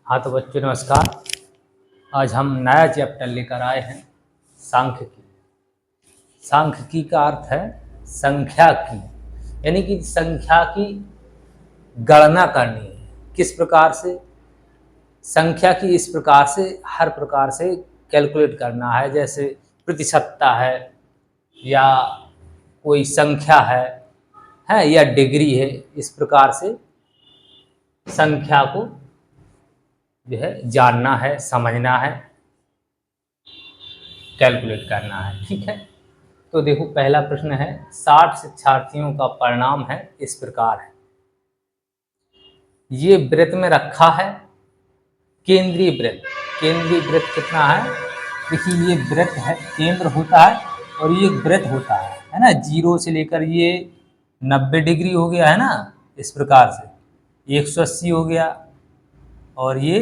हाँ तो बच्चों नमस्कार। आज हम नया चैप्टर लेकर आए हैं सांख्यिकी। सांख्यिकी का अर्थ है संख्या की, यानी कि संख्या की गणना करनी है। किस प्रकार से संख्या की, इस प्रकार से हर प्रकार से कैलकुलेट करना है। जैसे प्रतिशतता है या कोई संख्या है या डिग्री है। इस प्रकार से संख्या को जो है जानना है, समझना है, कैलकुलेट करना है। ठीक है, तो देखो पहला प्रश्न है 60 शिक्षार्थियों का परिणाम है इस प्रकार है। ये वृत्त में रखा है केंद्रीय वृत्त। केंद्रीय वृत्त कितना है? देखिए ये वृत्त है, केंद्र होता है और ये वृत्त होता है ना। 0 से लेकर ये 90 डिग्री हो गया है ना, इस प्रकार से 180 हो गया और ये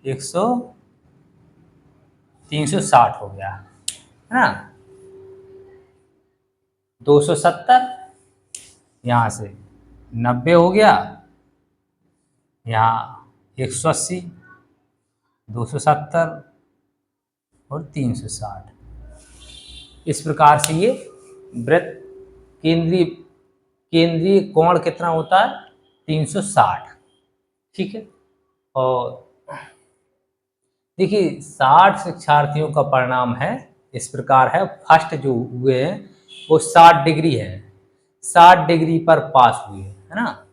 100 360 हो गया है ना। 270 यहाँ से 90 हो गया, यहाँ 180, 270 और 360। इस प्रकार से ये वृत्त केंद्रीय केंद्रीय कोण कितना होता है? 360। ठीक है, और देखिए 60 शिक्षार्थियों का परिणाम है इस प्रकार है। फर्स्ट जो हुए हैं वो 60 डिग्री है, 60 डिग्री पर पास हुए है ना।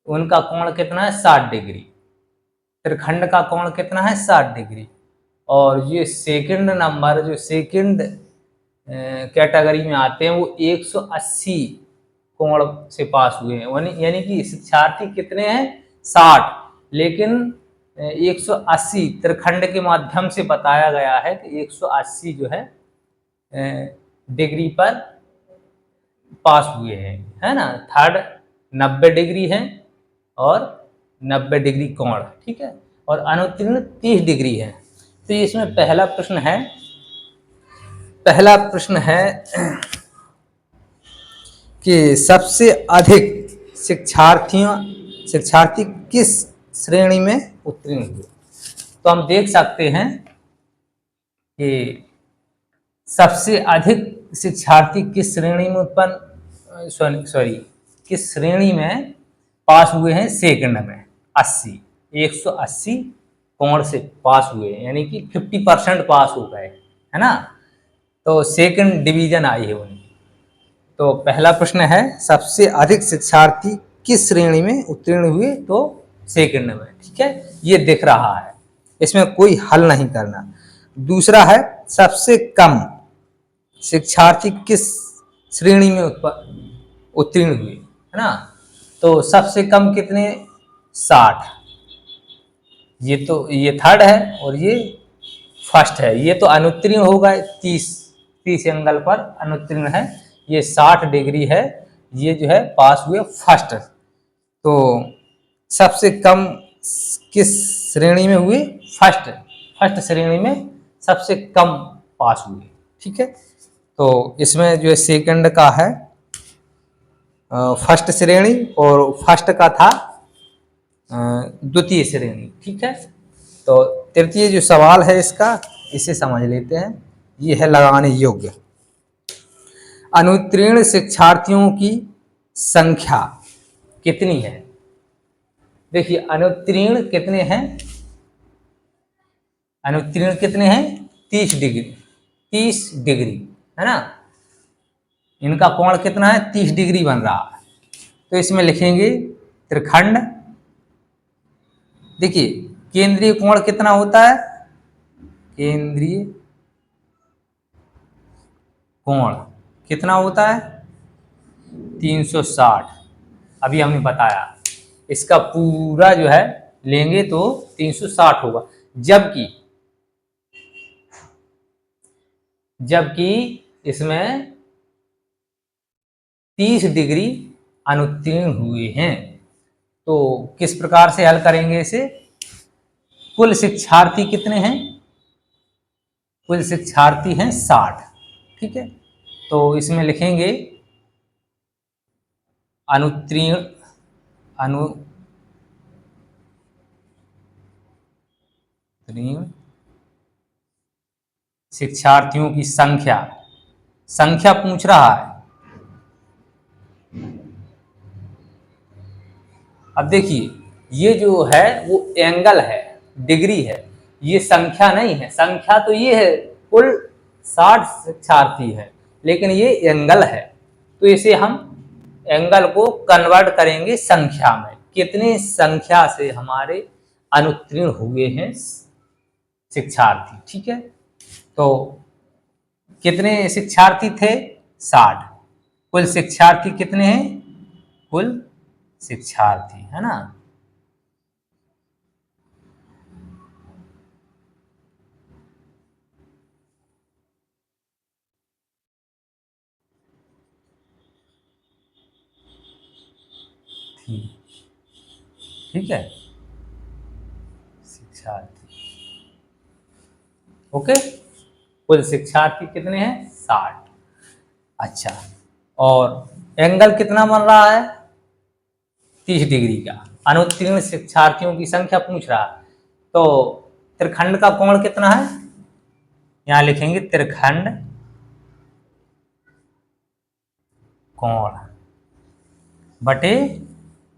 उनका कोण कितना है? 60 डिग्री। त्रिखंड का कोण कितना है? 60 डिग्री। और ये सेकंड नंबर, जो सेकंड कैटेगरी में आते हैं, वो 180 कोण से पास हुए हैं। यानी कि शिक्षार्थी कितने हैं? 60, लेकिन 180 त्रिखंड के माध्यम से बताया गया है कि 180 जो है डिग्री पर पास हुए हैं, है ना। थर्ड 90 डिग्री है और 90 डिग्री कोण, ठीक है, और अनुत्तीर्ण 30 डिग्री है। तो इसमें पहला प्रश्न है कि सबसे अधिक शिक्षार्थी किस श्रेणी में उत्तीर्ण हुए। तो हम देख सकते हैं कि सबसे अधिक शिक्षार्थी किस श्रेणी में किस श्रेणी में पास हुए हैं? सेकंड में 80, 180 कोण से पास हुए, यानी कि 50% पास हो गए, है ना। तो सेकंड डिवीजन आई है उनकी। तो पहला प्रश्न है सबसे अधिक शिक्षार्थी किस श्रेणी में उत्तीर्ण हुए? तो सेकंड में, ठीक है, ये दिख रहा है, इसमें कोई हल नहीं करना। दूसरा है सबसे कम शिक्षार्थी किस श्रेणी में उत्तीर्ण हुए, है ना। तो सबसे कम कितने? 60। ये थर्ड है और ये फर्स्ट है। ये तो अनुत्तीर्ण होगा, 30 एंगल पर अनुत्तीर्ण है। ये 60 डिग्री है, ये जो है पास हुए फर्स्ट। तो सबसे कम किस श्रेणी में हुए? फर्स्ट श्रेणी में सबसे कम पास हुए, ठीक है। तो इसमें जो है सेकंड का है फर्स्ट श्रेणी और फर्स्ट का था द्वितीय श्रेणी, ठीक है। तो तृतीय जो सवाल है इसका, इसे समझ लेते हैं। ये है लगाने योग्य। अनुत्तीर्ण शिक्षार्थियों की संख्या कितनी है? देखिए अनुत्तीर्ण कितने हैं? अनुत्तीर्ण कितने हैं? 30 डिग्री, 30 डिग्री, है ना। इनका कोण कितना है? 30 डिग्री बन रहा है। तो इसमें लिखेंगे त्रिखंड। देखिए केंद्रीय कोण कितना होता है? केंद्रीय कोण कितना होता है? 360। अभी हमने बताया, इसका पूरा जो है लेंगे तो 360 होगा। जबकि इसमें 30 डिग्री अनुत्तीर्ण हुए हैं। तो किस प्रकार से हल करेंगे इसे? कुल शिक्षार्थी कितने हैं? कुल शिक्षार्थी हैं 60, ठीक है। तो इसमें लिखेंगे अनुत्तीर्ण अनुत्तीर्ण शिक्षार्थियों की संख्या, संख्या पूछ रहा है। अब देखिए ये जो है वो एंगल है, डिग्री है, ये संख्या नहीं है। संख्या तो ये है कुल 60 शिक्षार्थी है, लेकिन ये एंगल है। तो इसे हम एंगल को कन्वर्ट करेंगे संख्या में, कितनी संख्या से हमारे अनुत्तीर्ण हुए हैं शिक्षार्थी। ठीक है, तो कितने शिक्षार्थी थे? 60। कुल शिक्षार्थी कितने हैं? कुल शिक्षार्थी, है ना। ठीक है, शिक्षार्थी। ओके, कुल शिक्षार्थी कितने हैं? 60। अच्छा, और एंगल कितना बन रहा है? 30 डिग्री का। अनुत्तीर्ण शिक्षार्थियों की संख्या पूछ रहा है, तो त्रिखंड का कोण कितना है? यहां लिखेंगे त्रिखंड कोण बटे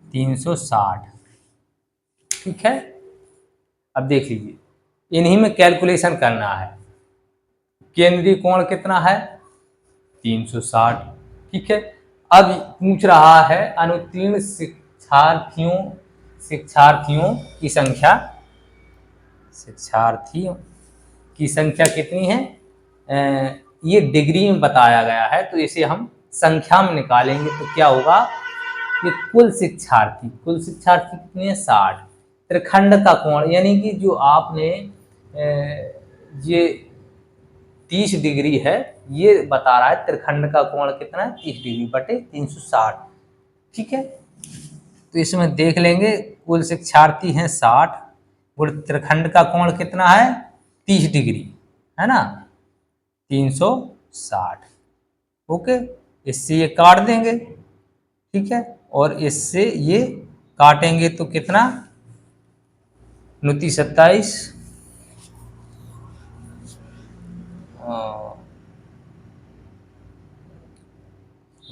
360। ठीक है, अब देख लीजिए इन्हीं में कैलकुलेशन करना है। केंद्रीय कोण कितना है? 360। ठीक है, अब पूछ रहा है अनुत्तीर्ण शिक्षार्थियों की संख्या। शिक्षार्थियों की संख्या कितनी है? ये डिग्री में बताया गया है, तो इसे हम संख्या में निकालेंगे तो क्या होगा कि कुल शिक्षार्थी कितने हैं? 60। त्रिखंड का कोण यानी कि जो आपने ये 30 डिग्री है, ये बता रहा है त्रिखंड का कोण कितना है? 30 डिग्री बटे 360। ठीक है, तो इसमें देख लेंगे कुल शिक्षार्थी हैं 60 और त्रिखंड का कोण कितना है? 30 डिग्री, है ना, 360। ओके, इससे ये काट देंगे। ठीक है, और इससे ये काटेंगे तो कितना? 29 27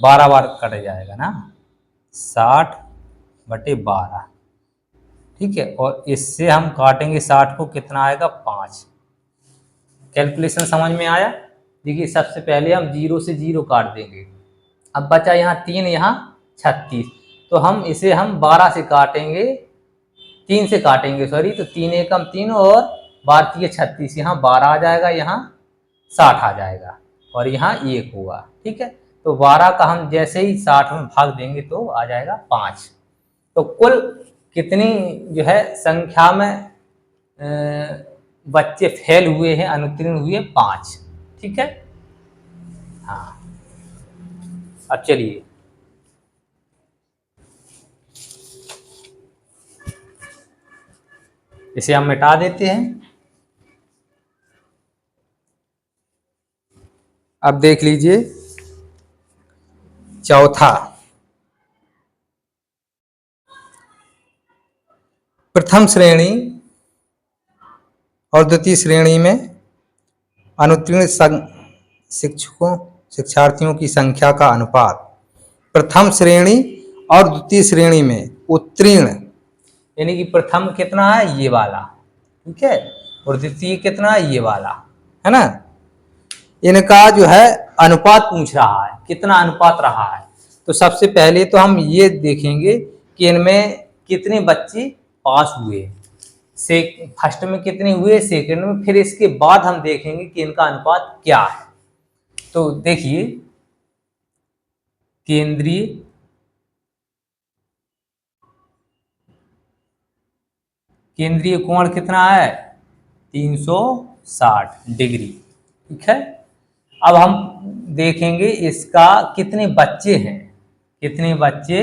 12 बार कट जाएगा ना, 60 बटे 12। ठीक है, और इससे हम काटेंगे 60 को, कितना आएगा? 5। कैलकुलेशन समझ में आया? देखिए सबसे पहले हम 0 से 0 काट देंगे। अब बचा यहाँ 3, यहाँ 36, तो हम इसे 12 से काटेंगे, 3 से काटेंगे सॉरी, तो 3 एकम 3 और 12 36, यहाँ 12 आ जाएगा, यहाँ 60 आ जाएगा और यहाँ 1 होगा। ठीक है, तो 12 का हम जैसे ही 60 में भाग देंगे तो आ जाएगा 5। तो कुल कितनी जो है संख्या में बच्चे फेल हुए हैं, अनुत्तीर्ण हुए? 5। ठीक है, हाँ। अब चलिए इसे हम मिटा देते हैं। अब देख लीजिए चौथा, प्रथम श्रेणी और द्वितीय श्रेणी में अनुत्तीर्ण शिक्षार्थियों की संख्या का अनुपात। प्रथम श्रेणी और द्वितीय श्रेणी में उत्तीर्ण यानी कि प्रथम कितना है? ये वाला। ठीक है, और द्वितीय कितना है? ये वाला, है ना। इनका जो है अनुपात पूछ रहा है, कितना अनुपात रहा है। तो सबसे पहले तो हम ये देखेंगे कि इनमें कितने बच्चे पास हुए, से फर्स्ट में कितने हुए, सेकंड में, फिर इसके बाद हम देखेंगे कि इनका अनुपात क्या है। तो देखिए केंद्रीय कोण कितना है? 360 डिग्री। ठीक है, अब हम देखेंगे इसका कितने बच्चे हैं, कितने बच्चे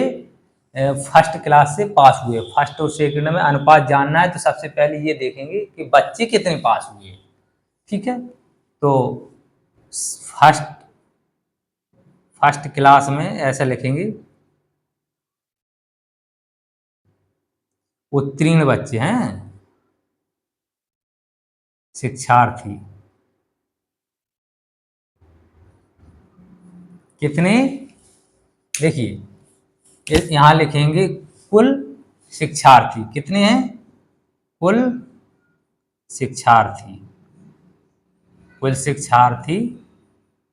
फर्स्ट क्लास से पास हुए। फर्स्ट और सेकंड में अनुपात जानना है तो सबसे पहले ये देखेंगे कि बच्चे कितने पास हुए। ठीक है, तो फर्स्ट क्लास में ऐसा लिखेंगे उत्तीर्ण बच्चे हैं, शिक्षार्थी कितने, देखिए यहाँ लिखेंगे कुल शिक्षार्थी कितने हैं, कुल शिक्षार्थी, कुल शिक्षार्थी,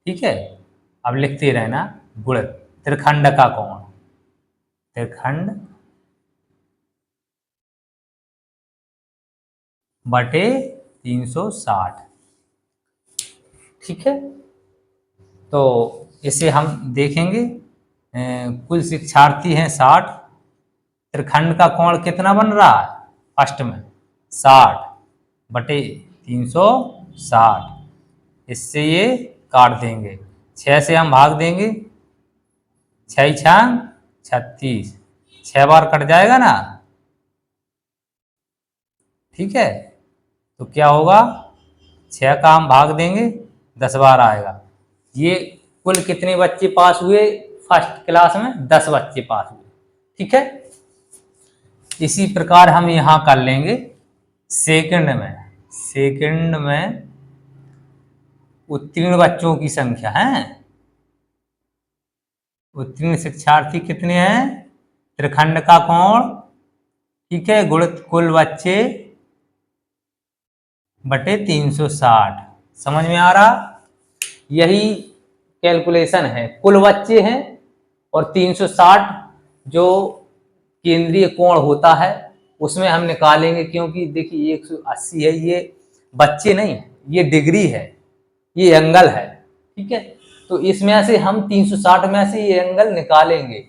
ठीक है। अब लिखते रहना गुणित त्रिखंड का कोण, त्रिखंड बटे 360, ठीक है। तो इसे हम देखेंगे, कुल शिक्षार्थी हैं 60, त्रिखंड का कोण कितना बन रहा है फर्स्ट में 60 बटे 360, इससे ये काट देंगे, 6 से हम भाग देंगे, 6 छांग 36, 6 बार कट जाएगा ना, ठीक है। तो क्या होगा, 6 का हम भाग देंगे, 10 बार आएगा। ये कुल कितने बच्चे पास हुए फर्स्ट क्लास में, 10 बच्चे पास हुए, ठीक है। इसी प्रकार हम यहाँ कर लेंगे सेकंड में, सेकंड में उत्तीर्ण बच्चों की संख्या है, उत्तीर्ण शिक्षार्थी कितने हैं, त्रिखंड का कोण, ठीक है, गुणित कुल बच्चे बटे 360, समझ में आ रहा, यही कैलकुलेशन है। कुल बच्चे हैं और 360 जो केंद्रीय कोण होता है उसमें हम निकालेंगे, क्योंकि देखिए 180 है, ये बच्चे नहीं है, ये डिग्री है, ये एंगल है, ठीक है। तो इसमें से हम 360 में से ये एंगल निकालेंगे,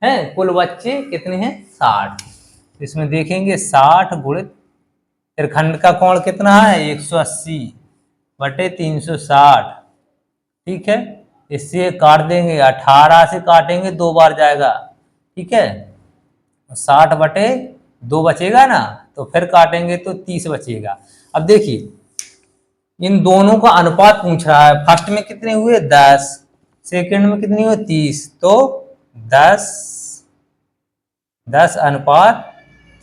हैं। कुल बच्चे कितने हैं 60, इसमें देखेंगे 60 गुणित त्रिखंड का कोण कितना है 180 बटे 360, ठीक है। इससे काट देंगे, 18 से काटेंगे 2 बार जाएगा, ठीक है। 60 बटे 2 बचेगा ना, तो फिर काटेंगे तो 30 बचेगा। अब देखिए इन दोनों का अनुपात पूछ रहा है, फर्स्ट में कितने हुए 10, सेकंड में कितनी हुई 30, तो 10 अनुपात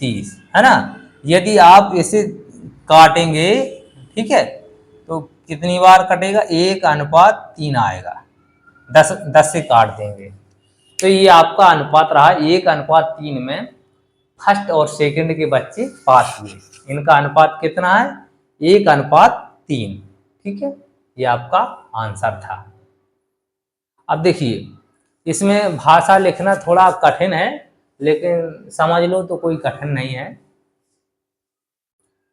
30 है ना। यदि आप इसे काटेंगे, ठीक है, तो कितनी बार कटेगा, 1 अनुपात 3 आएगा, 10 से काट देंगे, तो ये आपका अनुपात रहा 1 अनुपात 3 में फर्स्ट और सेकंड के बच्चे पास हुए, इनका अनुपात कितना है 1 अनुपात 3, ठीक है। ये आपका आंसर था। अब देखिए इसमें भाषा लिखना थोड़ा कठिन है, लेकिन समझ लो तो कोई कठिन नहीं है।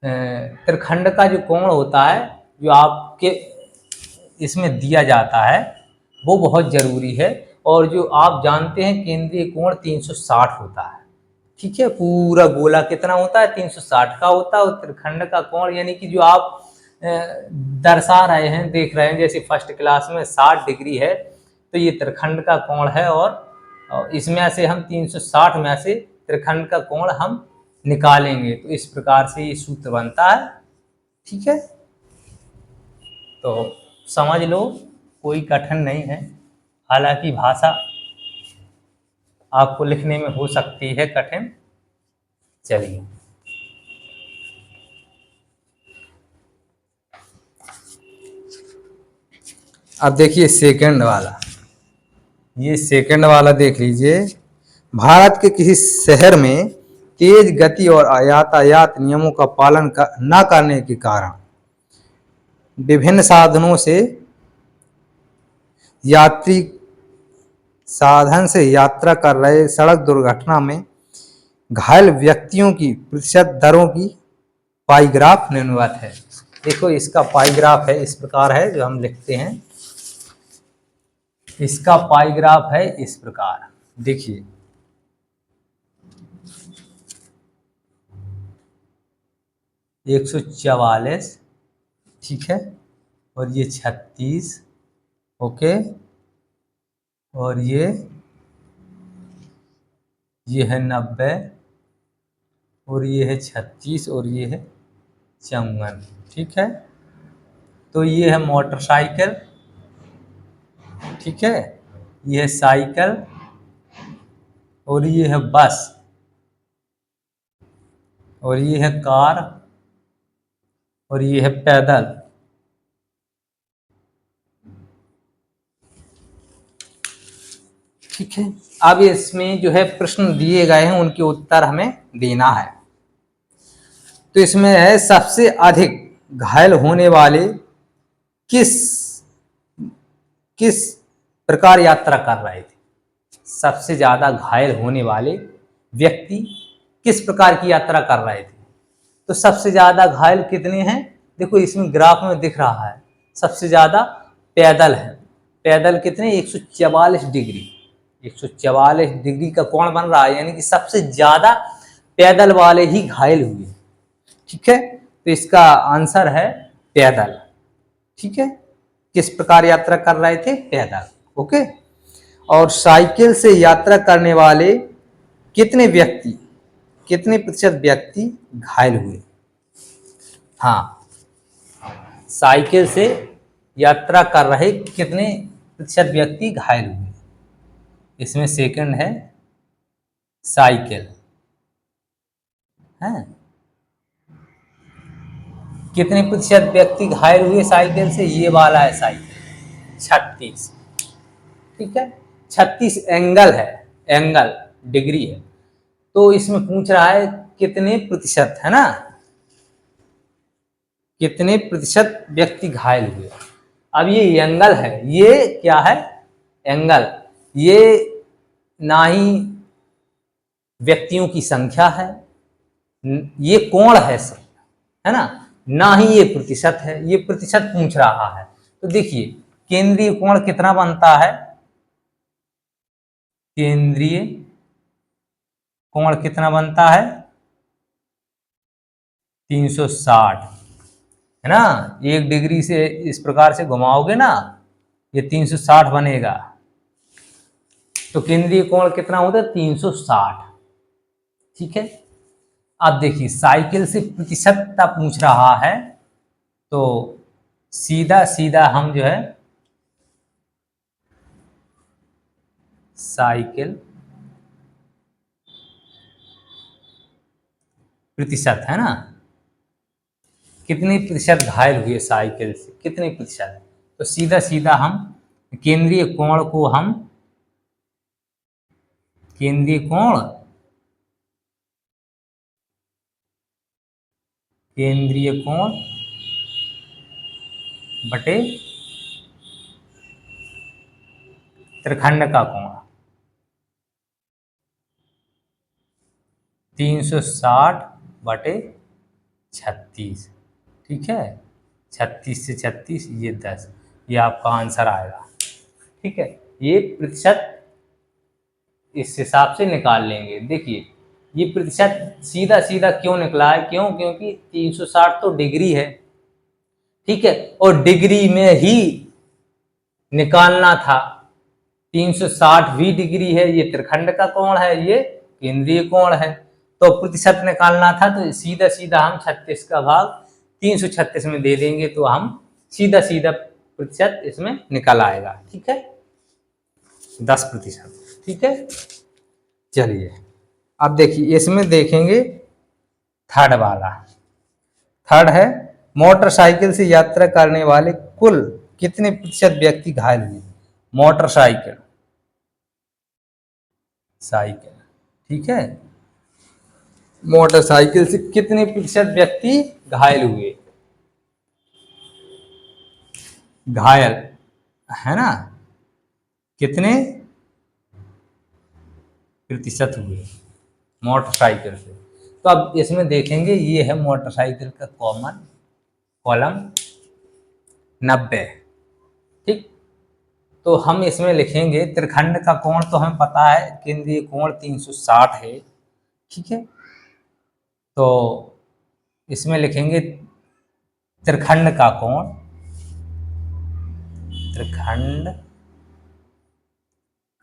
त्रिखंड का जो कोण होता है जो आपके इसमें दिया जाता है वो बहुत जरूरी है, और जो आप जानते हैं केंद्रीय कोण 360 होता है, ठीक है। पूरा गोला कितना होता है 360 का होता है, और त्रिखंड का कोण यानी कि जो आप दर्शा रहे हैं, देख रहे हैं, जैसे फर्स्ट क्लास में 60 डिग्री है, तो ये त्रिखंड का कोण है, और इसमें से हम 360 में से त्रिखंड का कोण हम निकालेंगे, तो इस प्रकार से ये सूत्र बनता है, ठीक है। तो समझ लो कोई कठिन नहीं है, हालांकि भाषा आपको लिखने में हो सकती है कठिन। चलिए अब देखिए सेकंड वाला, ये सेकंड वाला देख लीजिए। भारत के किसी शहर में तेज गति और यातायात नियमों का पालन न करने के कारण विभिन्न साधनों से यात्री साधन से यात्रा कर रहे सड़क दुर्घटना में घायल व्यक्तियों की प्रतिशत दरों की पाईग्राफ निम्नवत है। देखो इसका पाईग्राफ है, इस प्रकार है जो हम लिखते हैं, इसका पाईग्राफ है इस प्रकार, देखिए 144, ठीक है, और ये 36, ओके, और ये है 90, और ये है 36, और ये है 54, ठीक है। तो ये है मोटरसाइकिल, ठीक है, ये है साइकिल, और ये है बस, और ये है कार, और ये है पैदल। ठीक है, अब इसमें जो है प्रश्न दिए गए हैं उनके उत्तर हमें देना है। तो इसमें है सबसे अधिक घायल होने वाले किस किस प्रकार यात्रा कर रहे थे। सबसे ज्यादा घायल होने वाले व्यक्ति किस प्रकार की यात्रा कर रहे थे। तो सबसे ज्यादा घायल कितने हैं, देखो इसमें ग्राफ में दिख रहा है, सबसे ज्यादा पैदल है। पैदल कितने, 144 डिग्री, 144 डिग्री का कोण बन रहा है, यानी कि सबसे ज्यादा पैदल वाले ही घायल हुए। ठीक है, तो इसका आंसर है पैदल। ठीक है, किस प्रकार यात्रा कर रहे थे, पैदल। ओके, और साइकिल से यात्रा करने वाले कितने व्यक्ति, कितने प्रतिशत व्यक्ति घायल हुए। हाँ, साइकिल से यात्रा कर रहे कितने प्रतिशत व्यक्ति घायल हुए। इसमें सेकंड है साइकिल है, कितने प्रतिशत व्यक्ति घायल हुए साइकिल से, ये वाला है साइकिल 36। ठीक है, 36 एंगल है, एंगल डिग्री है। तो इसमें पूछ रहा है कितने प्रतिशत, है ना, कितने प्रतिशत व्यक्ति घायल हुए। अब ये एंगल है, ये क्या है, एंगल, ये ना ही व्यक्तियों की संख्या है, ये कोण है सब, है ना ही ये प्रतिशत है, ये प्रतिशत पूछ रहा है। तो देखिए केंद्रीय कोण कितना बनता है, केंद्रीय कोण कितना बनता है, 360, है ना। 1 डिग्री से इस प्रकार से घुमाओगे ना, ये 360 बनेगा। तो केंद्रीय कोण कितना होता है, 360। ठीक है, अब देखिए साइकिल से प्रतिशतता पूछ रहा है, तो सीधा सीधा हम जो है साइकिल प्रतिशत, है ना, कितने प्रतिशत घायल हुए साइकिल से, कितने प्रतिशत। तो सीधा सीधा हम केंद्रीय कोण को हम, केंद्रीय कोण, केंद्रीय कोण बटे त्रिखंड का कोण, 360 बटे 36। ठीक है, 36 से 36 ये 10, ये आपका आंसर आएगा। ठीक है, ये प्रतिशत इस हिसाब से निकाल लेंगे। देखिए ये प्रतिशत सीधा सीधा क्यों निकला है, क्यों, क्योंकि 360 तो डिग्री है। ठीक है, और डिग्री में ही निकालना था, 360 भी डिग्री है, ये त्रिखंड का कोण है, ये केंद्रीय कोण है, तो प्रतिशत निकालना था। तो सीधा सीधा हम 36 का भाग 336 में दे देंगे, तो हम सीधा सीधा प्रतिशत इसमें निकल आएगा। ठीक है, 10%। ठीक है, चलिए अब देखिए इसमें देखेंगे थर्ड वाला। थर्ड है मोटरसाइकिल से यात्रा करने वाले कुल कितने प्रतिशत व्यक्ति घायल हुए। मोटरसाइकिल, साइकिल, ठीक है, मोटरसाइकिल से कितने प्रतिशत व्यक्ति घायल हुए, घायल, है ना, कितने प्रतिशत हुए मोटरसाइकिल से। तो अब इसमें देखेंगे ये है मोटरसाइकिल का कॉमन कॉलम 90। ठीक, तो हम इसमें लिखेंगे त्रिखंड का कोण, तो हमें पता है केंद्रीय कोण 360 है। ठीक है, तो इसमें लिखेंगे त्रिखंड का कोण, त्रिखंड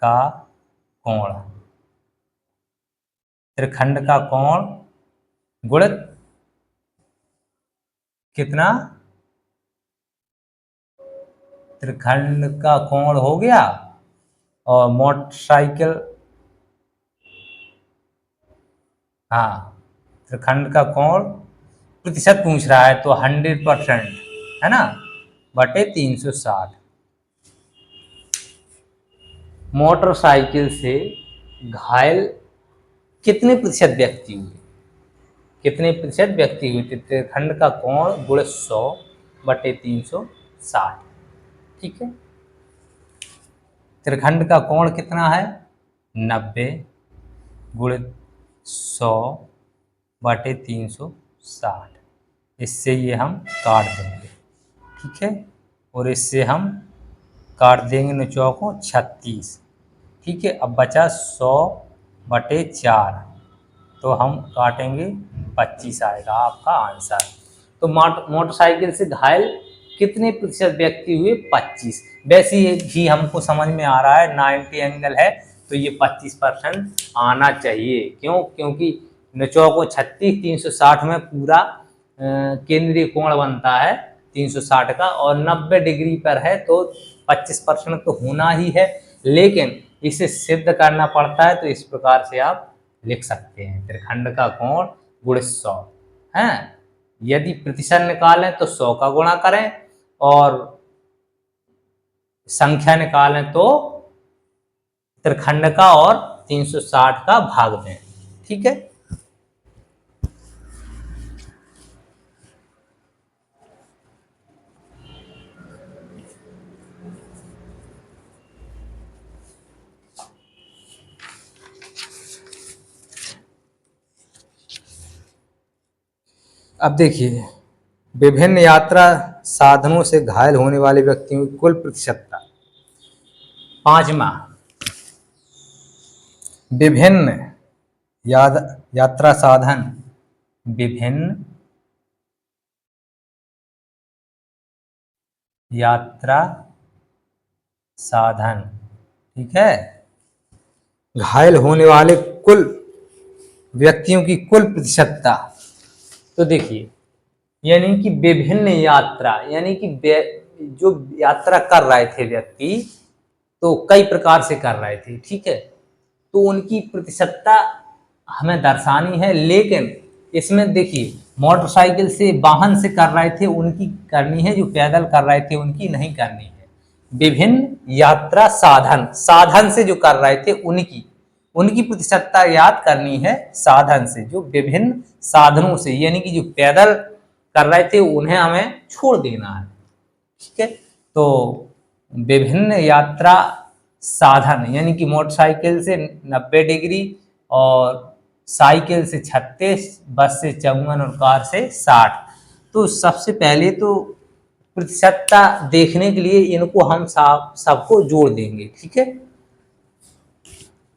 का कोण, त्रिखंड का कोण गुणित कितना, त्रिखंड का कोण हो गया, और मोटरसाइकिल, हाँ त्रिखंड का कोण प्रतिशत पूछ रहा है तो 100%, है ना, बटे 360। मोटरसाइकिल से घायल कितने प्रतिशत व्यक्ति हुए, कितने प्रतिशत व्यक्ति हुए, त्रिखंड का कोण गुणे 100 बटे 360। ठीक है, त्रिखंड का कोण कितना है, 90 गुणे 100 बटे 360। इससे ये हम काट देंगे, ठीक है, और इससे हम काट देंगे नुचौ को 36। ठीक है, अब बचा 100 बटे 4, तो हम काटेंगे 25 आएगा आपका आंसर। तो मोटरसाइकिल से घायल कितने प्रतिशत व्यक्ति हुए, 25। वैसे ही हमको समझ में आ रहा है 90 एंगल है तो ये 25% आना चाहिए। क्यों, क्योंकि नुचौ को 36, 360 में पूरा केंद्रीय कोण बनता है 360 का, और 90 डिग्री पर है तो 25% तो होना ही है, लेकिन इसे सिद्ध करना पड़ता है। तो इस प्रकार से आप लिख सकते हैं, त्रिखंड का कोण गुणे 100 है। यदि प्रतिशत निकालें तो 100 का गुणा करें, और संख्या निकालें तो त्रिखंड का और 360 का भाग दें। ठीक है, अब देखिए, विभिन्न यात्रा साधनों से घायल होने वाले व्यक्तियों की कुल प्रतिशतता। पांचवा, विभिन्न यात्रा साधन, विभिन्न यात्रा साधन, ठीक है, घायल होने वाले कुल व्यक्तियों की कुल प्रतिशतता। तो देखिए, यानी कि विभिन्न यात्रा, यानी कि जो यात्रा कर रहे थे व्यक्ति, तो कई प्रकार से कर रहे थे, ठीक है, तो उनकी प्रतिशतता हमें दर्शानी है। लेकिन इसमें देखिए, मोटरसाइकिल से, वाहन से कर रहे थे उनकी करनी है, जो पैदल कर रहे थे उनकी नहीं करनी है। विभिन्न यात्रा साधन, साधन से जो कर रहे थे उनकी उनकी प्रतिशतता याद करनी है, साधन से, जो विभिन्न साधनों से, यानी कि जो पैदल कर रहे थे उन्हें हमें छोड़ देना है। ठीक है, तो विभिन्न यात्रा साधन, यानी कि मोटरसाइकिल से 90 डिग्री, और साइकिल से 36, बस से 54 और कार से 60। तो सबसे पहले तो प्रतिशतता देखने के लिए इनको हम सबको जोड़ देंगे। ठीक है,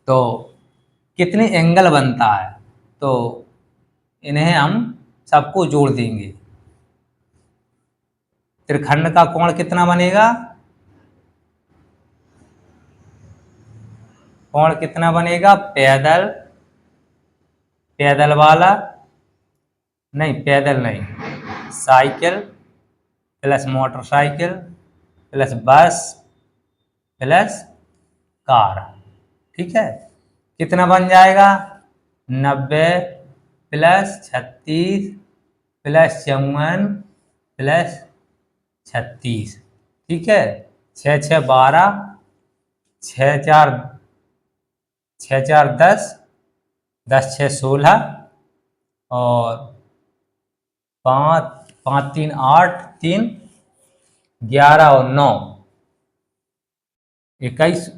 तो कितने एंगल बनता है, तो इन्हें हम सबको जोड़ देंगे। त्रिखंड का कोण कितना बनेगा, कोण कितना बनेगा, पैदल, पैदल वाला नहीं, पैदल नहीं, साइकिल प्लस मोटरसाइकिल प्लस बस प्लस कार। ठीक है, कितना बन जाएगा, 90 प्लस 36 प्लस 54 प्लस 36। ठीक है, 6 6 12, 6 4 10, 10 6 16, और 5 5 3 8, 3 11 और 9 21,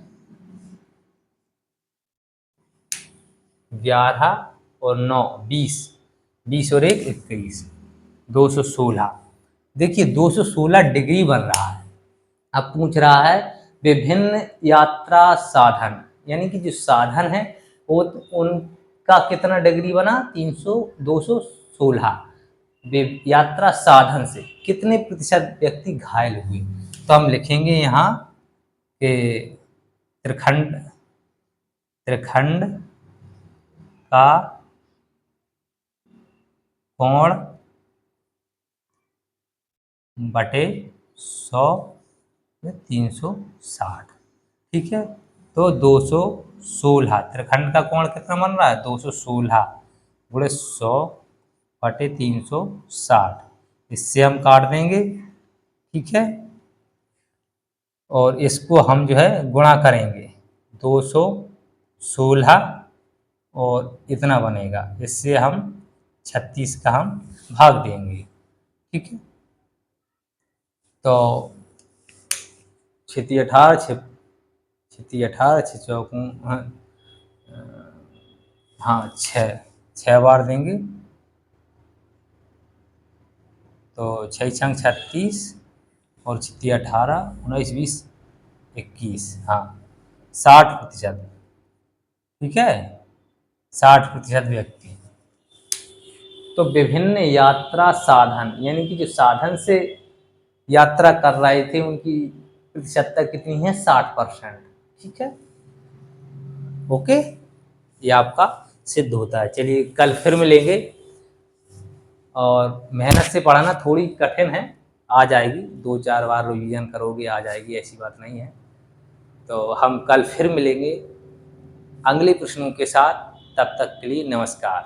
11 और 9 20, 20 और 1 21, 216। देखिए, 216 डिग्री बन रहा है। अब पूछ रहा है विभिन्न यात्रा साधन, यानी कि जो साधन है वो उनका कितना डिग्री बना, 216। यात्रा साधन से कितने प्रतिशत व्यक्ति घायल हुए, तो हम लिखेंगे यहाँ कि त्रिखंड त्रिखंड का कोण बटे 100 में 360। ठीक है, तो 216, त्रिखंड का कोण कितना बन रहा है, 216 गुणे 100 बटे 360, इससे हम काट देंगे, ठीक है। और इसको हम जो है गुणा करेंगे, 216 और इतना बनेगा, इससे हम 36 का हम भाग देंगे, ठीक है। तो 36 18 36 18 6 चौकूं, हाँ 6 बार देंगे, तो 6 छंग 36 और 36 18 19 20 21, हाँ 60%, ठीक है, 60% व्यक्ति। तो विभिन्न यात्रा साधन, यानी कि जो साधन से यात्रा कर रहे थे उनकी प्रतिशतता कितनी है, 60%, ठीक है। ओके, ये आपका सिद्ध होता है। चलिए कल फिर मिलेंगे, और मेहनत से पढ़ना, थोड़ी कठिन है, आ जाएगी, 2-4 बार रिवीजन करोगे आ जाएगी, ऐसी बात नहीं है। तो हम कल फिर मिलेंगे अगले प्रश्नों के साथ, तब तक के लिए नमस्कार।